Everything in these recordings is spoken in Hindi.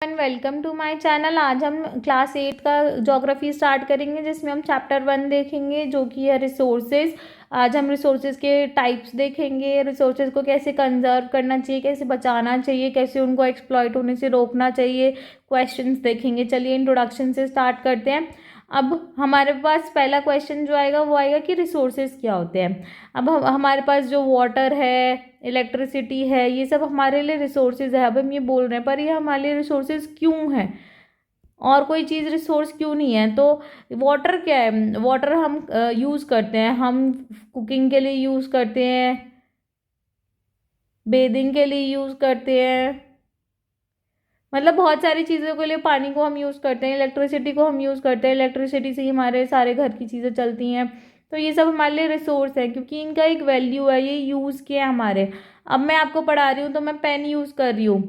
And welcome to my channel. आज हम क्लास 8 का ज्योग्राफी स्टार्ट करेंगे, जिसमें हम चैप्टर 1 देखेंगे जो कि है रिसोर्सेज। आज हम रिसोर्सेज के टाइप्स देखेंगे, रिसोर्सेज को कैसे कंजर्व करना चाहिए, कैसे बचाना चाहिए, कैसे उनको एक्सप्लॉइट होने से रोकना चाहिए, क्वेश्चंस देखेंगे। चलिए इंट्रोडक्शन से स्टार्ट करते हैं। अब हमारे पास पहला क्वेश्चन जो आएगा वो आएगा कि रिसोर्सेज क्या होते हैं। अब हमारे पास जो वाटर है, इलेक्ट्रिसिटी है, ये सब हमारे लिए रिसोर्सेज है। अब हम ये बोल रहे हैं पर ये हमारे लिए रिसोर्सेज क्यों हैं, और कोई चीज़ रिसोर्स क्यों नहीं है। तो वाटर क्या है? वाटर हम यूज़ करते हैं, हम कुकिंग के लिए यूज़ करते हैं, बेदिंग के लिए यूज़ करते हैं, मतलब बहुत सारी चीज़ों के लिए पानी को हम यूज़ करते हैं। इलेक्ट्रिसिटी को हम यूज़ करते हैं, इलेक्ट्रिसिटी से ही हमारे सारे घर की चीज़ें चलती हैं। तो ये सब हमारे लिए रिसोर्स है, क्योंकि इनका एक वैल्यू है, ये यूज़ के है हमारे। अब मैं आपको पढ़ा रही हूँ तो मैं पेन यूज़ कर रही हूँ,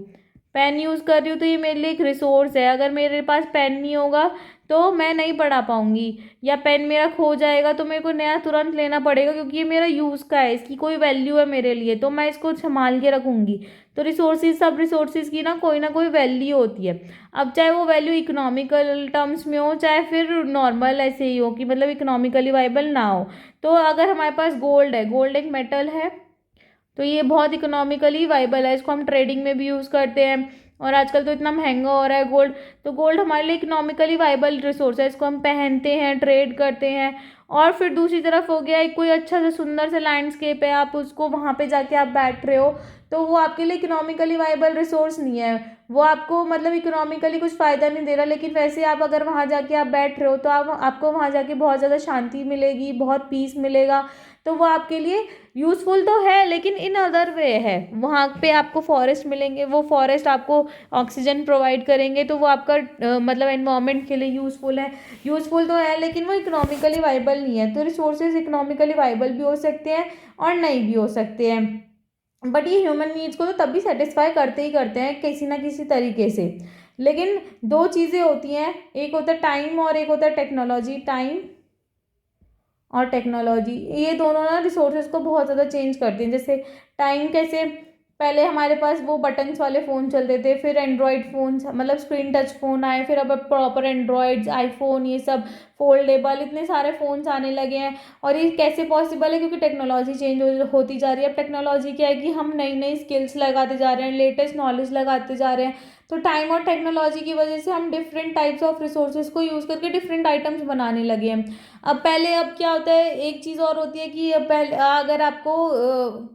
पेन यूज़ कर रही हूँ तो ये मेरे लिए एक रिसोर्स है। अगर मेरे पास पेन नहीं होगा तो मैं नहीं पढ़ा पाऊंगी, या पेन मेरा खो जाएगा तो मेरे को नया तुरंत लेना पड़ेगा, क्योंकि ये मेरा यूज़ का है, इसकी कोई वैल्यू है मेरे लिए, तो मैं इसको संभाल के रखूंगी। तो रिसोर्सेज, सब रिसोर्सेज की ना कोई वैल्यू होती है। अब चाहे वो वैल्यू इकोनॉमिकल टर्म्स में हो, चाहे फिर नॉर्मल ऐसे ही हो कि मतलब इकोनॉमिकली वाइबल ना हो। तो अगर हमारे पास गोल्ड है, गोल्ड एक मेटल है, तो ये बहुत इकोनॉमिकली वाइबल है, इसको हम ट्रेडिंग में भी यूज़ करते हैं। और आजकल तो इतना महंगा हो रहा है गोल्ड, तो गोल्ड हमारे लिए इकोनॉमिकली वाइबल रिसोर्स है, इसको हम पहनते हैं, ट्रेड करते हैं। और फिर दूसरी तरफ हो गया एक कोई अच्छा सा सुंदर सा लैंडस्केप है, आप उसको वहाँ पे जाके आप बैठ रहे हो, तो वो आपके लिए इकोनॉमिकली वाइबल रिसोर्स नहीं है, वो आपको मतलब इकोनॉमिकली कुछ फ़ायदा नहीं दे रहा। लेकिन वैसे आप अगर वहाँ जाके आप बैठ रहे हो तो आपको वहाँ जाके बहुत ज़्यादा शांति मिलेगी, बहुत पीस मिलेगा। तो वो आपके लिए यूज़फुल तो है, लेकिन इन अदर वे है। वहाँ पे आपको फॉरेस्ट मिलेंगे, वो फॉरेस्ट आपको ऑक्सीजन प्रोवाइड करेंगे, तो वो आपका मतलब एनवायरनमेंट के लिए यूज़फुल है। यूज़फुल तो है लेकिन वो इकोनॉमिकली वाइबल नहीं है। तो रिसोर्सेज इकोनॉमिकली वाइबल भी हो सकते हैं और नहीं भी हो सकते हैं, बट ये ह्यूमन नीड्स को तो तब भी सेटिस्फाई करते ही करते हैं किसी ना किसी तरीके से। लेकिन दो चीज़ें होती हैं, एक होता है टाइम और एक होता है टेक्नोलॉजी। टाइम और टेक्नोलॉजी, ये दोनों ना रिसोर्सेज को बहुत ज़्यादा चेंज करती हैं। जैसे टाइम कैसे, पहले हमारे पास वो बटन्स वाले फ़ोन चलते थे, फिर एंड्रॉयड फ़ोन मतलब स्क्रीन टच फ़ोन आए, फिर अब प्रॉपर एंड्रॉयड्स, आईफोन, ये सब फोल्डेबल, इतने सारे फ़ोन्स आने लगे हैं। और ये कैसे पॉसिबल है? क्योंकि टेक्नोलॉजी चेंज होती जा रही है। अब टेक्नोलॉजी क्या है कि हम नई नई स्किल्स लगाते जा रहे हैं, लेटेस्ट नॉलेज लगाते जा रहे हैं। तो टाइम और टेक्नोलॉजी की वजह से हम डिफरेंट टाइप्स ऑफ रिसोर्सेज को यूज़ करके डिफरेंट आइटम्स बनाने लगे हैं। अब पहले, अब क्या होता है, एक चीज़ और होती है कि अब पहले अगर आपको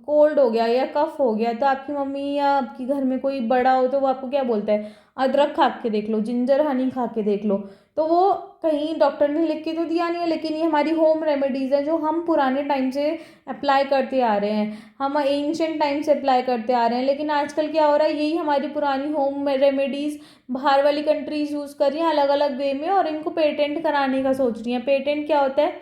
कोल्ड हो गया या कफ हो गया, तो आपकी मम्मी या आपकी घर में कोई बड़ा हो तो वो आपको क्या बोलता है? अदरक खा के देख लो, जिंजर हनी खा के देख लो। तो वो कहीं डॉक्टर ने लिख के तो दिया नहीं है, लेकिन ये हमारी होम रेमेडीज़ है जो हम पुराने टाइम से अप्लाई करते आ रहे हैं, हम एंशियंट टाइम से अप्लाई करते आ रहे हैं। लेकिन आजकल क्या हो रहा है, यही हमारी पुरानी होम रेमेडीज़ बाहर वाली कंट्रीज यूज़ कर रही हैं अलग अलग वे में, और इनको पेटेंट कराने का सोच रही हैं। पेटेंट क्या होता है?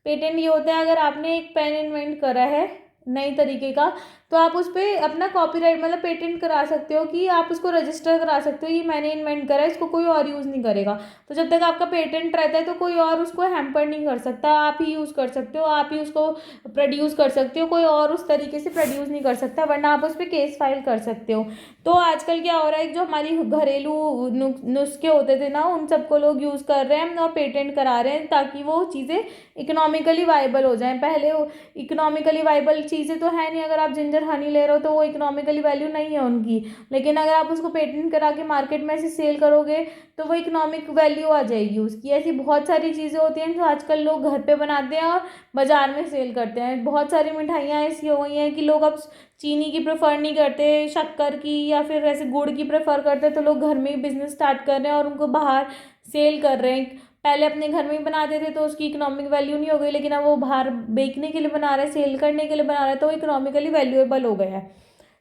पेटेंट ये होता है, अगर आपने एक पेन इन्वेंट करा है नई तरीके का, तो आप उस पर अपना कॉपीराइट मतलब पेटेंट करा सकते हो, कि आप उसको रजिस्टर करा सकते हो, ये मैंने इन्वेंट करा है, इसको कोई और यूज़ नहीं करेगा। तो जब तक आपका पेटेंट रहता है तो कोई और उसको हैम्पर नहीं कर सकता, आप ही यूज़ कर सकते हो, आप ही उसको प्रोड्यूस कर सकते हो, कोई और उस तरीके से प्रोड्यूस नहीं कर सकता, वरना आप उस पर केस फाइल कर सकते हो। तो आजकल क्या हो रहा है, जो हमारी घरेलू नुस्खे होते थे ना, उन सबको लोग यूज़ कर रहे हैं और पेटेंट करा रहे हैं, ताकि वो चीज़ें इकोनॉमिकली वाइबल हो जाएं। पहले इकोनॉमिकली वाइबल चीज़ें तो है नहीं, अगर आप जिंजर हनी ले रहे हो तो वो इकोनॉमिकली वैल्यू नहीं है उनकी, लेकिन अगर आप उसको पेटेंट करा के मार्केट में ऐसे सेल करोगे तो वो इकोनॉमिक वैल्यू आ जाएगी उसकी। ऐसी बहुत सारी चीज़ें होती हैं जो आजकल लोग घर पे बनाते हैं और बाज़ार में सेल करते हैं। बहुत सारी मिठाइयाँ ऐसी हो गई हैं कि लोग अब चीनी की प्रेफर नहीं करते, शक्कर की या फिर ऐसे गुड़ की प्रेफर करते हैं, तो लोग घर में ही बिजनेस स्टार्ट कर रहे हैं और उनको बाहर सेल कर रहे हैं। पहले अपने घर में ही बनाते थे तो उसकी इकोनॉमिक वैल्यू नहीं हो गई, लेकिन अब वो बाहर बेचने के लिए बना रहे हैं, सेल करने के लिए बना रहे हैं, तो इकोनॉमिकली वैल्यूएबल हो गया है।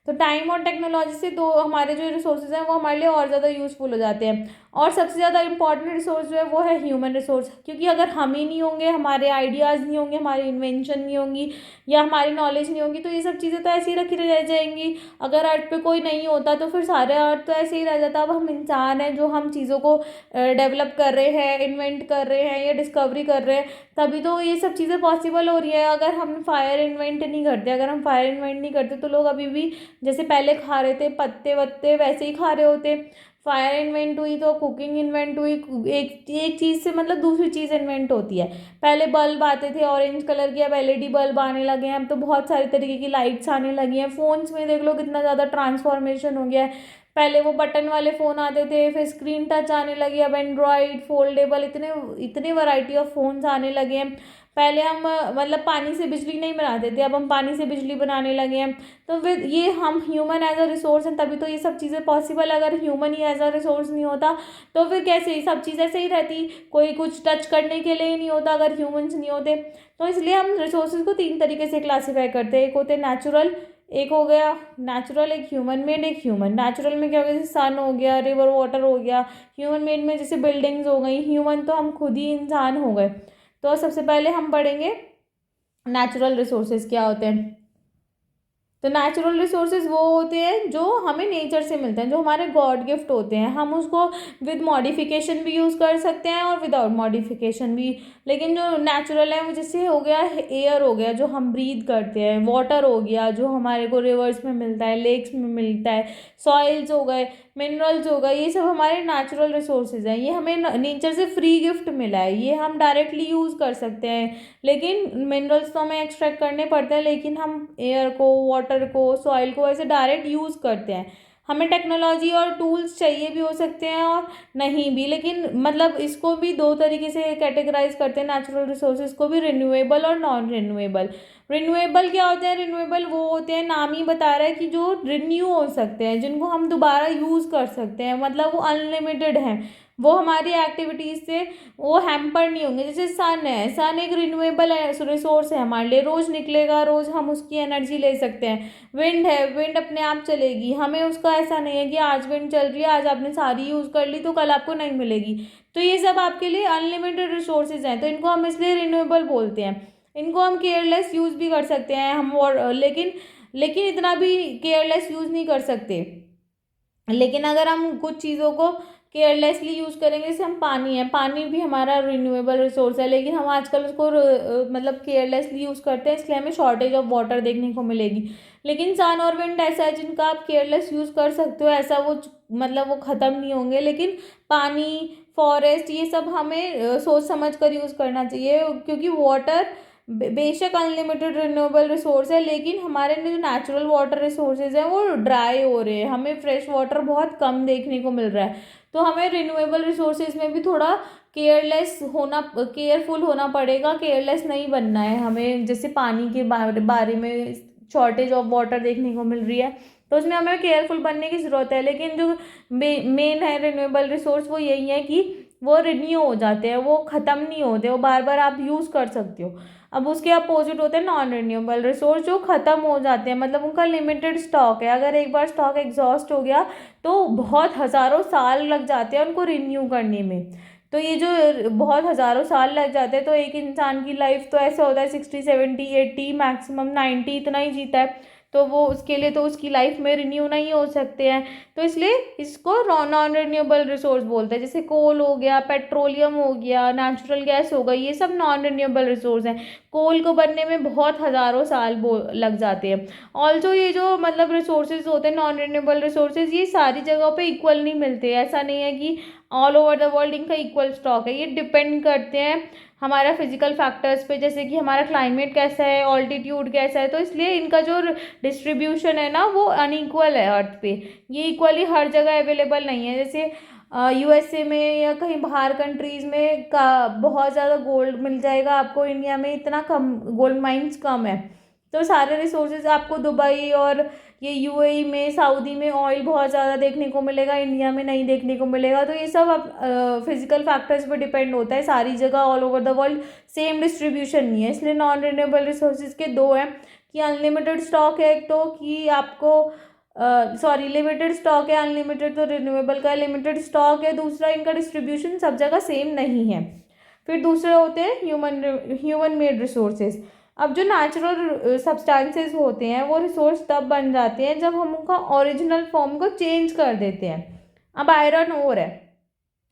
तो टाइम और टेक्नोलॉजी से दो हमारे जो रिसोर्सेज हैं वो हमारे लिए और ज़्यादा यूज़फुल हो जाते हैं। और सबसे ज़्यादा इंपॉर्टेंट रिसोर्स जो है वो है ह्यूमन रिसोर्स, क्योंकि अगर हम ही नहीं होंगे, हमारे आइडियाज़ नहीं होंगे, हमारी इन्वेंशन नहीं होंगी या हमारी नॉलेज नहीं होगी, तो ये सब चीज़ें तो ऐसे ही रखी रह जाएंगी। अगर अर्थ पे कोई नहीं होता तो फिर सारे अर्थ तो ऐसे ही रह जाता। अब हम इंसान हैं जो हम चीज़ों को डेवलप कर रहे हैं, इन्वेंट कर रहे हैं या डिस्कवरी कर रहे हैं, तभी तो ये सब चीज़ें पॉसिबल हो रही है। अगर हम फायर इन्वेंट नहीं करते, अगर हम फायर इन्वेंट नहीं करते तो लोग अभी भी जैसे पहले खा रहे थे पत्ते वत्ते, वैसे ही खा रहे होते। फायर इन्वेंट हुई तो कुकिंग इन्वेंट हुई, एक एक चीज़ से मतलब दूसरी चीज़ इन्वेंट होती है। पहले बल्ब आते थे ऑरेंज कलर के, अब एलईडी बल्ब आने लगे हैं, अब तो बहुत सारे तरीके की लाइट्स आने लगी हैं। फ़ोन्स में देख लो कितना ज़्यादा ट्रांसफॉर्मेशन हो गया है। पहले वो बटन वाले फ़ोन आते थे, फिर स्क्रीन टच आने लगी, अब एंड्रॉयड फोल्डेबल, इतने इतने वैरायटी ऑफ फ़ोन्स आने लगे हैं। पहले हम मतलब पानी से बिजली नहीं बनाते थे, अब हम पानी से बिजली बनाने लगे हैं। तो फिर ये हम ह्यूमन एज अ रिसोर्स हैं, तभी तो ये सब चीज़ें पॉसिबल। अगर ह्यूमन ही एज अ रिसोर्स नहीं होता तो फिर कैसे ये सब चीज़ ऐसे ही रहती, कोई कुछ टच करने के लिए ही नहीं होता अगर ह्यूमंस नहीं होते। तो इसलिए हम रिसोर्सेज को 3 तरीके से क्लासीफाई करते हैं। एक होते हैं नेचुरल, एक हो गया नेचुरल, एक ह्यूमन मेड, एक ह्यूमन। नेचुरल में क्या हो गया, जैसे सन हो गया, रिवर वाटर हो गया। ह्यूमन मेड में जैसे बिल्डिंग्स हो गई। ह्यूमन तो हम खुद ही इंसान हो गए। तो सबसे पहले हम पढ़ेंगे नेचुरल रिसोर्सेज क्या होते हैं। तो नेचुरल रिसोर्सेज वो होते हैं जो हमें नेचर से मिलते हैं, जो हमारे गॉड गिफ्ट होते हैं। हम उसको विद मॉडिफिकेशन भी यूज़ कर सकते हैं और विदाउट मॉडिफिकेशन भी। लेकिन जो नेचुरल है वो जैसे हो गया एयर हो गया जो हम ब्रीथ करते हैं, वाटर हो गया जो हमारे को रिवर्स में मिलता है, लेक्स में मिलता है, सॉइल्स हो गए, मिनरल्स हो गए, ये सब हमारे नेचुरल रिसोर्सेज हैं। ये हमें नेचर से फ्री गिफ्ट मिला है, ये हम डायरेक्टली यूज़ कर सकते हैं। लेकिन मिनरल्स तो हमें एक्सट्रैक्ट करने पड़ते हैं, लेकिन हम एयर को, वाटर को, सॉइल को ऐसे डायरेक्ट यूज़ करते हैं। हमें टेक्नोलॉजी और टूल्स चाहिए भी हो सकते हैं और नहीं भी, लेकिन मतलब इसको भी 2 तरीके से कैटेगराइज करते हैं नेचुरल रिसोर्सेज को भी, रिन्यूएबल और नॉन रिन्यूएबल। रिन्यूएबल क्या होते हैं, रिन्यूएबल वो होते हैं, नाम ही बता रहा है कि जो रिन्यू हो सकते हैं, जिनको हम दोबारा यूज़ कर सकते हैं, मतलब वो अनलिमिटेड हैं, वो हमारी एक्टिविटीज़ से वो हैम्पर नहीं होंगे। जैसे सन है, सन एक रिन्यूएबल रिसोर्स है हमारे लिए, रोज़ निकलेगा, रोज़ हम उसकी एनर्जी ले सकते हैं। विंड है, विंड अपने आप चलेगी, हमें उसका ऐसा नहीं है कि आज विंड चल रही है, आज आपने सारी यूज़ कर ली तो कल आपको नहीं मिलेगी। तो ये सब आपके लिए अनलिमिटेड रिसोर्सेज हैं, तो इनको हम इसलिए रिन्यूएबल बोलते हैं। इनको हम केयरलेस यूज़ भी कर सकते हैं हम, और लेकिन इतना भी केयरलेस यूज़ नहीं कर सकते। लेकिन अगर हम कुछ चीज़ों को केयरलेसली यूज़ करेंगे, जैसे हम पानी है, पानी भी हमारा रिन्यूएबल रिसोर्स है, लेकिन हम आजकल उसको मतलब केयरलेसली यूज़ करते हैं, इसलिए हमें शॉर्टेज ऑफ वाटर देखने को मिलेगी। लेकिन सन और विंड ऐसा है जिनका आप केयरलेस यूज़ कर सकते हो, ऐसा वो मतलब वो ख़त्म नहीं होंगे। लेकिन पानी, फॉरेस्ट, ये सब हमें सोच समझ कर यूज़ करना चाहिए, क्योंकि वाटर बेशक अनलिमिटेड रिन्यूएबल रिसोर्स है, लेकिन हमारे जो नेचुरल वाटर रिसोर्सेज हैं वो ड्राई हो रहे हैं, हमें फ्रेश वाटर बहुत कम देखने को मिल रहा है। तो हमें रिन्यूएबल रिसोर्सेज में भी थोड़ा केयरफुल होना पड़ेगा, केयरलेस नहीं बनना है हमें। जैसे पानी के बारे में शॉर्टेज ऑफ वाटर देखने को मिल रही है, तो उसमें हमें केयरफुल बनने की ज़रूरत है। लेकिन जो मेन है रिन्यूएबल रिसोर्स, वो यही है कि वो रिन्यू हो जाते हैं, वो ख़त्म नहीं होते, वो बार बार आप यूज़ कर सकते हो। अब उसके अपोजिट होते हैं नॉन रिन्यूएबल रिसोर्स, जो ख़त्म हो जाते हैं, मतलब उनका लिमिटेड स्टॉक है। अगर एक बार स्टॉक एग्जॉस्ट हो गया तो बहुत हज़ारों साल लग जाते हैं उनको रिन्यू करने में। तो ये जो बहुत हज़ारों साल लग जाते हैं, तो एक इंसान की लाइफ तो ऐसा होता है 60 70 80 मैक्सिमम 90 इतना ही जीता है, तो वो उसके लिए तो उसकी लाइफ में रिन्यू नहीं हो सकते हैं। तो इसलिए इसको नॉन रिन्यूएबल रिसोर्स बोलते हैं। जैसे कोल हो गया, पेट्रोलियम हो गया, नेचुरल गैस हो गई, ये सब नॉन रिन्यूएबल रिसोर्स हैं। कोल को बनने में बहुत हज़ारों साल लग जाते हैं। ऑल्सो ये जो मतलब रिसोर्सेज होते हैं नॉन रिन्यूएबल रिसोर्सेज, ये सारी जगहों पे इक्वल नहीं मिलते। ऐसा नहीं है कि ऑल ओवर द वर्ल्ड इनका इक्वल स्टॉक है, ये डिपेंड करते हैं हमारा फिजिकल फैक्टर्स पे, जैसे कि हमारा क्लाइमेट कैसा है, ऑल्टीट्यूड कैसा है। तो इसलिए इनका जो डिस्ट्रीब्यूशन है ना वो अनइक्वल है अर्थ पे, ये इक्वली हर जगह अवेलेबल नहीं है। जैसे यूएसए में या कहीं बाहर कंट्रीज़ में का बहुत ज़्यादा गोल्ड मिल जाएगा आपको, इंडिया में इतना कम गोल्ड माइंस कम है। तो सारे रिसोर्सेज आपको दुबई और ये यूएई में, सऊदी में ऑयल बहुत ज़्यादा देखने को मिलेगा, इंडिया में नहीं देखने को मिलेगा। तो ये सब अब फिजिकल फैक्टर्स पर डिपेंड होता है, सारी जगह all over the world same distribution नहीं है। इसलिए नॉन रिन्यूएबल रिसोर्सेज के दो हैं कि अनलिमिटेड स्टॉक है एक तो, कि आपको सॉरी लिमिटेड स्टॉक है, अनलिमिटेड तो रिन्यूएबल का लिमिटेड स्टॉक है। दूसरा, इनका डिस्ट्रीब्यूशन सब जगह सेम नहीं है। फिर दूसरे होते हैं ह्यूमन मेड रिसोर्सेज। अब जो नेचुरल सब्सटेंसेस होते हैं वो रिसोर्स तब बन जाते हैं जब हम उनका ओरिजिनल फॉर्म को चेंज कर देते हैं। अब आयरन ओर है,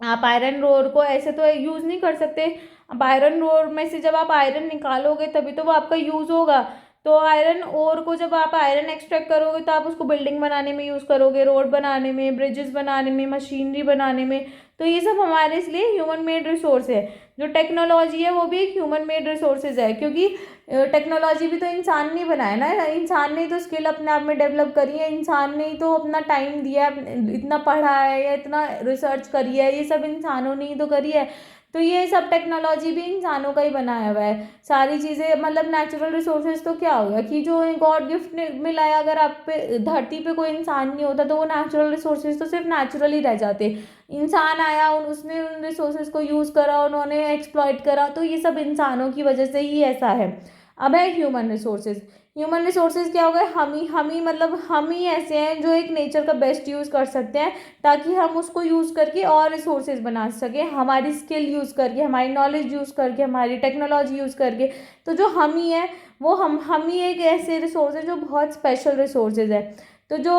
आप आयरन ओर को ऐसे तो यूज़ नहीं कर सकते। अब आयरन ओर में से जब आप आयरन निकालोगे तभी तो वो आपका यूज़ होगा। तो आयरन ओर को जब आप आयरन एक्सट्रैक्ट करोगे तो आप उसको बिल्डिंग बनाने में यूज़ करोगे, रोड बनाने में, ब्रिजेस बनाने में, मशीनरी बनाने में। तो ये सब हमारे इसलिए ह्यूमन मेड रिसोर्स है। जो टेक्नोलॉजी है वो भी एक ह्यूमन मेड रिसोर्सेज है, क्योंकि टेक्नोलॉजी भी तो इंसान ने बनाया ना, इंसान ने तो स्किल अपने आप में डेवलप करी है, इंसान ने ही तो अपना टाइम दिया है, इतना पढ़ा है या इतना रिसर्च करी है, ये सब इंसानों ने ही तो करी है। तो ये सब टेक्नोलॉजी भी इंसानों का ही बनाया हुआ है। सारी चीज़ें मतलब नेचुरल रिसोर्सेज तो क्या हो गया कि जो गॉड गिफ्ट मिला है, अगर आप पे धरती पे कोई इंसान नहीं होता तो वो नेचुरल रिसोर्सेज तो सिर्फ नेचुरल ही रह जाते। इंसान आया, उसने उन रिसोर्सेज को यूज़ करा, उन्होंने एक्सप्लॉइट करा, तो ये सब इंसानों की वजह से ही ऐसा है। अब है ह्यूमन रिसोर्सेज। ह्यूमन रिसोर्सेज क्या हो गए, हम ही मतलब हम ही ऐसे हैं जो एक नेचर का बेस्ट यूज़ कर सकते हैं, ताकि हम उसको यूज़ करके और रिसोर्सेज बना सकें, हमारी स्किल यूज़ करके, हमारी नॉलेज यूज़ करके, हमारी टेक्नोलॉजी यूज़ करके। तो जो हम ही है वो हम ही एक ऐसे रिसोर्स है जो बहुत स्पेशल रिसोर्सेज है। तो जो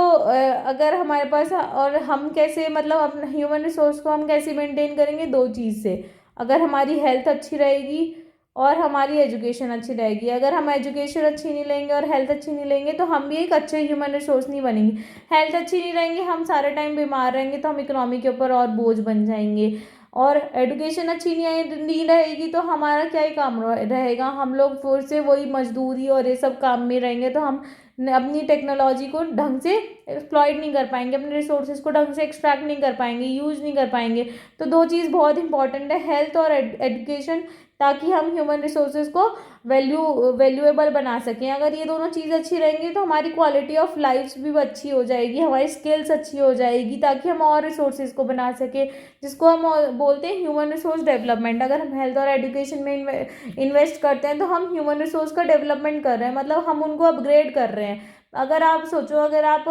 अगर हमारे पास, और हम कैसे मतलब अपना ह्यूमन रिसोर्स को हम कैसे मेंटेन करेंगे, दो चीज़ से। अगर हमारी हेल्थ अच्छी रहेगी और हमारी एजुकेशन अच्छी रहेगी। अगर हम एजुकेशन अच्छी नहीं लेंगे और हेल्थ अच्छी नहीं लेंगे तो हम भी एक अच्छे ह्यूमन रिसोर्स नहीं बनेंगे। हेल्थ अच्छी नहीं रहेंगे, हम सारे टाइम बीमार रहेंगे तो हम इकोनॉमी के ऊपर और बोझ बन जाएंगे। और एजुकेशन अच्छी नहीं रहेगी तो हमारा क्या ही काम रहेगा, हम लोग फिर से वही मजदूरी और ये सब काम में रहेंगे। तो हम अपनी टेक्नोलॉजी को ढंग से एक्सप्लॉइट नहीं कर पाएंगे, अपने रिसोर्सेज को ढंग से एक्सट्रैक्ट नहीं कर पाएंगे, यूज़ नहीं कर पाएंगे। तो दो चीज़ बहुत इंपॉर्टेंट है, हेल्थ और एजुकेशन, ताकि हम ह्यूमन रिसोर्सेज को वैल्यूएबल बना सकें। अगर ये दोनों चीज़ अच्छी रहेंगी तो हमारी क्वालिटी ऑफ लाइफ भी अच्छी हो जाएगी, हमारी स्किल्स अच्छी हो जाएगी, ताकि हम और रिसोर्सेज को बना सकें, जिसको हम बोलते हैं ह्यूमन रिसोर्स डेवलपमेंट। अगर हम हेल्थ और एजुकेशन में इन्वेस्ट करते हैं तो हम ह्यूमन रिसोर्स का डेवलपमेंट कर रहे हैं, मतलब हम उनको अपग्रेड कर रहे हैं। अगर आप सोचो, अगर आप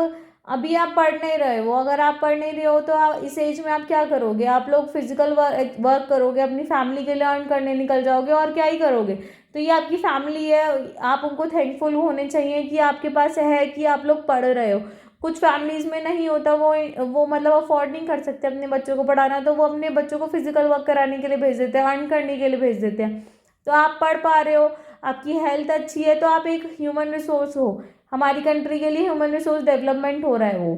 अभी आप पढ़ नहीं रहे हो, अगर आप पढ़ नहीं रहे हो तो आप इस एज में आप क्या करोगे, आप लोग फिजिकल वर्क करोगे, अपनी फैमिली के लिए अर्न करने निकल जाओगे, और क्या ही करोगे। तो ये आपकी फैमिली है, आप उनको थैंकफुल होने चाहिए कि आपके पास है कि आप लोग पढ़ रहे हो। कुछ फैमिलीज में नहीं होता, वो मतलब अफोर्ड नहीं कर सकते अपने बच्चों को पढ़ाना, तो वो अपने बच्चों को फिजिकल वर्क कराने के लिए भेज देते हैं, अर्न करने के लिए भेज देते हैं। तो आप पढ़ पा रहे हो, आपकी हेल्थ अच्छी है, तो आप एक ह्यूमन रिसोर्स हो, हमारी कंट्री के लिए ह्यूमन रिसोर्स डेवलपमेंट हो रहा है वो।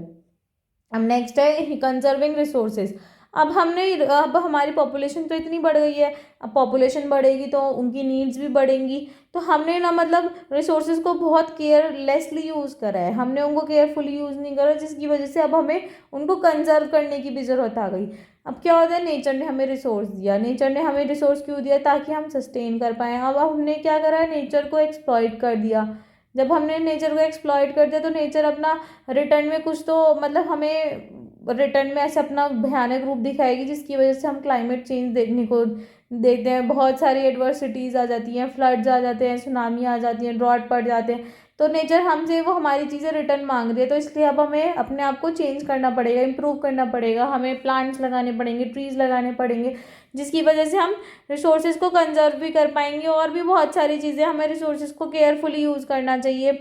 अब नेक्स्ट है कंजर्विंग रिसोर्सेज। अब हमारी पॉपुलेशन तो इतनी बढ़ गई है, अब पॉपुलेशन बढ़ेगी तो उनकी नीड्स भी बढ़ेंगी। तो हमने ना मतलब रिसोर्सेज को बहुत केयरलेसली यूज़ करा है, हमने उनको केयरफुली यूज़ नहीं करा, जिसकी वजह से अब हमें उनको कंजर्व करने की भी ज़रूरत आ गई। अब क्या होता है, नेचर ने हमें रिसोर्स दिया, नेचर ने हमें रिसोर्स क्यों दिया, ताकि हम सस्टेन कर पाएँ। अब हमने क्या करा है, नेचर को एक्सप्लॉइट कर दिया। जब हमने नेचर को एक्सप्लॉइट कर दिया तो नेचर अपना रिटर्न में कुछ तो मतलब हमें रिटर्न में ऐसे अपना भयानक रूप दिखाएगी, जिसकी वजह से हम क्लाइमेट चेंज देखने को देखते हैं, बहुत सारी एडवर्सिटीज़ आ जाती हैं, फ्लड्स आ जाते हैं, सुनामी आ जाती है, ड्रॉट पड़ जाते हैं। तो नेचर हमसे वो हमारी चीज़ें रिटर्न मांग रही है, तो इसलिए अब हमें अपने आप को चेंज करना पड़ेगा, इम्प्रूव करना पड़ेगा, हमें प्लांट्स लगाने पड़ेंगे, ट्रीज़ लगाने पड़ेंगे, जिसकी वजह से हम रिसोर्सेज को कंजर्व भी कर पाएंगे। और भी बहुत सारी चीज़ें, हमें रिसोर्सेज को केयरफुली यूज़ करना चाहिए,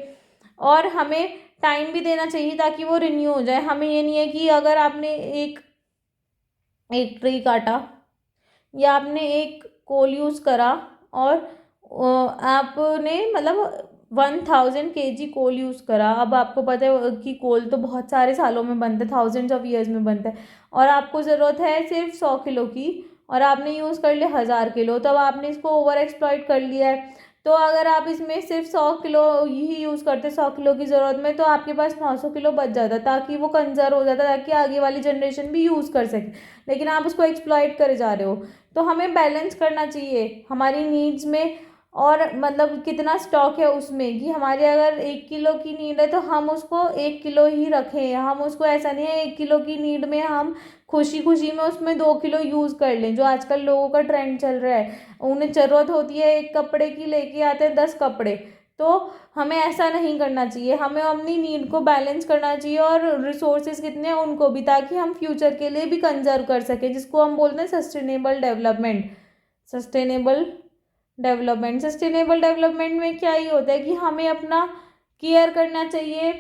और हमें टाइम भी देना चाहिए ताकि वो रिन्यू हो जाए। हमें ये नहीं है कि अगर आपने एक एक ट्री काटा या आपने एक कोल यूज़ करा, और आपने मतलब 1000 kg कोल यूज़ करा, अब आपको पता है कि कोल तो बहुत सारे सालों में बनता है, थाउजेंड्स ऑफ ईयर्स में बनता है, और आपको ज़रूरत है सिर्फ 100 किलो की, और आपने यूज़ कर लिया 1000 किलो, तब आपने इसको ओवर एक्सप्लॉइट कर लिया है। तो अगर आप इसमें सिर्फ 100 किलो ही यूज़ करते, 100 किलो की ज़रूरत में, तो आपके पास 900 किलो बच जाता, ताकि वो कंजर्व हो जाता, ताकि आगे वाली जनरेशन भी यूज़ कर सके। लेकिन आप उसको एक्सप्लॉइट करे जा रहे हो। तो हमें बैलेंस करना चाहिए हमारी नीड्स में, और मतलब कितना स्टॉक है उसमें, कि हमारी अगर 1 किलो की नीड है तो हम उसको 1 किलो ही रखें, हम उसको ऐसा नहीं है 1 किलो की नीड में हम खुशी खुशी में उसमें 2 किलो यूज़ कर लें, जो आजकल लोगों का ट्रेंड चल रहा है। उन्हें ज़रूरत होती है एक कपड़े की, लेके आते हैं 10 कपड़े। तो हमें ऐसा नहीं करना चाहिए, हमें अपनी नीड को बैलेंस करना चाहिए, और रिसोर्सेज कितने हैं उनको भी, ताकि हम फ्यूचर के लिए भी कंजर्व कर सकें, जिसको हम बोलते हैं sustainable development. Sustainable sustainable development में क्या ही होता है कि हमें अपना केयर करना चाहिए,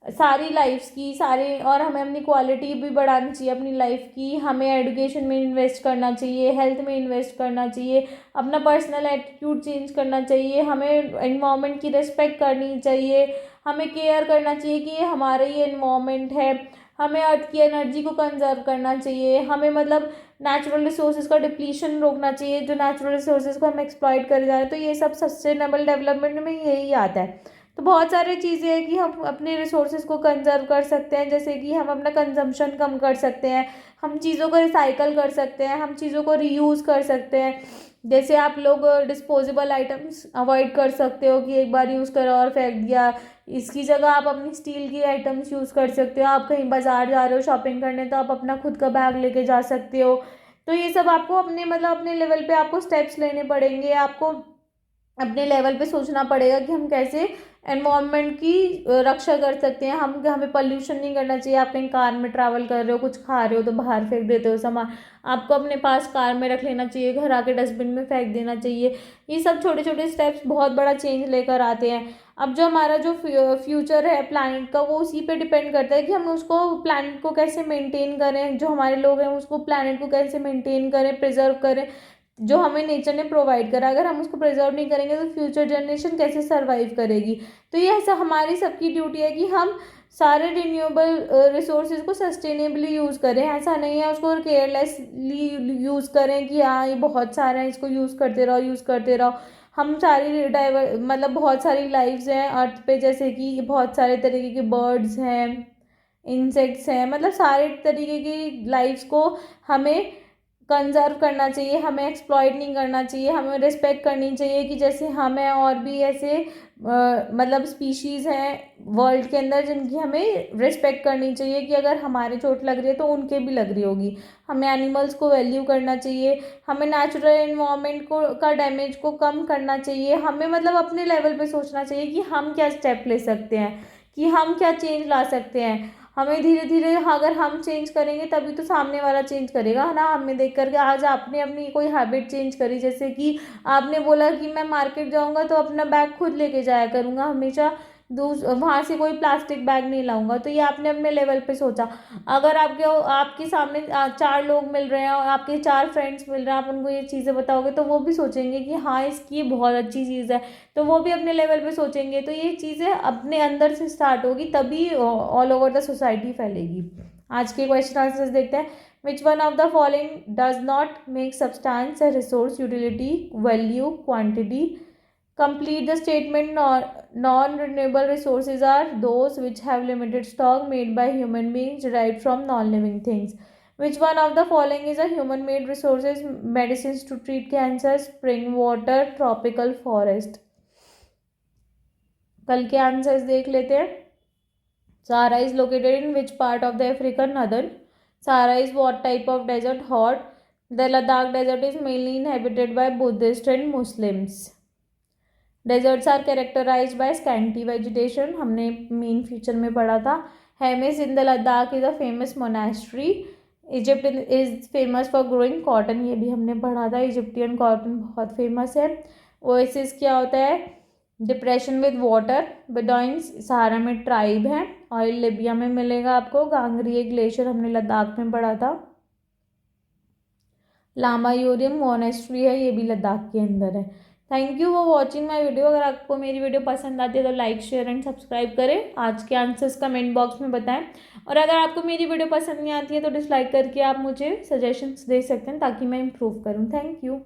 सारी लाइफ्स की सारे, और हमें अपनी क्वालिटी भी बढ़ानी चाहिए अपनी लाइफ की। हमें एजुकेशन में इन्वेस्ट करना चाहिए, हेल्थ में इन्वेस्ट करना चाहिए, अपना पर्सनल एटीट्यूड चेंज करना चाहिए, हमें एनवायरनमेंट की रिस्पेक्ट करनी चाहिए, हमें केयर करना चाहिए कि ये हमारा ही एनवायरनमेंट है, हमें अर्थ की एनर्जी को कंजर्व करना चाहिए, हमें मतलब नेचुरल रिसोर्सेज का डिप्लीशन रोकना चाहिए, जो नेचुरल रिसोर्सेज को हम एक्सप्लॉइट कर जा रहे हैं। तो ये सब सस्टेनेबल डेवलपमेंट में यही आता है। तो बहुत सारी चीज़ें हैं कि हम अपने रिसोर्सेज को कंजर्व कर सकते हैं, जैसे कि हम अपना कंजम्पशन कम कर सकते हैं, हम चीज़ों को रिसाइकल कर सकते हैं, हम चीज़ों को रीयूज़ कर सकते हैं। जैसे आप लोग डिस्पोजेबल आइटम्स अवॉइड कर सकते हो कि एक बार यूज़ करा और फेंक दिया। इसकी जगह आप अपनी स्टील की आइटम्स यूज़ कर सकते हो। आप कहीं बाजार जा रहे हो शॉपिंग करने, तो आप अपना खुद का बैग लेके जा सकते हो। तो ये सब आपको अपने मतलब अपने लेवल पे आपको स्टेप्स लेने पड़ेंगे, आपको अपने लेवल पे सोचना पड़ेगा कि हम कैसे एनवायरनमेंट की रक्षा कर सकते हैं। हमें पोल्यूशन नहीं करना चाहिए। आप कहीं कार में ट्रैवल कर रहे हो, कुछ खा रहे हो तो बाहर फेंक देते हो सामान, आपको अपने पास कार में रख लेना चाहिए, घर आके डस्टबिन में फेंक देना चाहिए। ये सब छोटे छोटे स्टेप्स बहुत बड़ा चेंज लेकर आते हैं। अब जो हमारा जो फ्यूचर है प्लानट का, वो उसी पे डिपेंड करता है कि हम उसको प्लानट को कैसे मेंटेन करें, जो हमारे लोग हैं उसको प्लानट को कैसे मेंटेन करें, प्रिजर्व करें, जो हमें नेचर ने प्रोवाइड करा। अगर हम उसको प्रिजर्व नहीं करेंगे तो फ्यूचर जनरेशन कैसे सरवाइव करेगी। तो ये ऐसा हमारी सबकी ड्यूटी है कि हम सारे रिन्यूएबल रिसोर्सेज को सस्टेनेबली यूज़ करें। ऐसा नहीं है उसको केयरलेसली यूज़ करें कि हाँ ये बहुत सारा है, इसको यूज़ करते रहो यूज़ करते रहो। हम सारी मतलब बहुत सारी लाइव्स हैं अर्थ पे, जैसे कि बहुत सारे तरीके के बर्ड्स हैं, इंसेक्ट्स हैं, मतलब सारे तरीके की लाइव्स को हमें कंजर्व करना चाहिए, हमें एक्सप्लॉइट नहीं करना चाहिए, हमें रिस्पेक्ट करनी चाहिए कि जैसे हमें और भी ऐसे मतलब स्पीशीज़ हैं वर्ल्ड के अंदर जिनकी हमें रिस्पेक्ट करनी चाहिए कि अगर हमारे चोट लग रही है तो उनके भी लग रही होगी। हमें एनिमल्स को वैल्यू करना चाहिए, हमें नेचुरल एनवायरनमेंट को का डैमेज को कम करना चाहिए। हमें मतलब अपने लेवल पे सोचना चाहिए कि हम क्या स्टेप ले सकते हैं, कि हम क्या चेंज ला सकते हैं। हमें धीरे धीरे अगर हम चेंज करेंगे तभी तो सामने वाला चेंज करेगा, है ना। हमें देख करके आज आपने अपनी कोई हैबिट चेंज करी, जैसे कि आपने बोला कि मैं मार्केट जाऊंगा तो अपना बैग खुद लेके जाया करूंगा हमेशा, वहाँ से कोई प्लास्टिक बैग नहीं लाऊंगा। तो ये आपने अपने लेवल पे सोचा। अगर आपके सामने चार लोग मिल रहे हैं और आपके चार फ्रेंड्स मिल रहे हैं, आप उनको ये चीज़ें बताओगे तो वो भी सोचेंगे कि हाँ इसकी ये बहुत अच्छी चीज़ है, तो वो भी अपने लेवल पे सोचेंगे। तो ये चीज़ें अपने अंदर से स्टार्ट होगी, तभी ऑल ओवर द सोसाइटी फैलेगी। आज के क्वेश्चन आंसर्स देखते हैं। Which one of the following does not make substance A resource utility value quantity. Complete the statement. Non-renewable resources are those which have limited stock made by human beings derived from non-living things. Which one of the following is a human-made resources? Medicines to treat cancer, spring water, tropical forest. कल के आंसर्स देख लेते हैं। Sahara is located in which part of the African northern? Sahara is what type of desert? Hot. The Ladakh desert is mainly inhabited by Buddhists and Muslims. Deserts are characterised by scanty vegetation, हमने मेन फीचर में पढ़ा था। Hemis in the Ladakh is a famous monastery. Egypt is famous for growing cotton, ये भी हमने पढ़ा था, इजिप्टियन कॉटन बहुत फेमस है। ओएसिस क्या होता है? Depression with water. Bedouins Sahara में ट्राइब है। ऑयल लिबिया में मिलेगा आपको। गांगरी ग्लेशियर हमने लद्दाख में पढ़ा था। लामा यूरियम मोनेस्ट्री है, ये भी लद्दाख के अंदर है। Thank you for watching my video. अगर आपको मेरी वीडियो पसंद आती है तो लाइक शेयर एंड सब्सक्राइब करें। आज के आंसर्स कमेंट बॉक्स में बताएं, और अगर आपको मेरी वीडियो पसंद नहीं आती है तो डिसलाइक करके आप मुझे सजेशंस दे सकते हैं ताकि मैं इम्प्रूव करूँ। Thank you.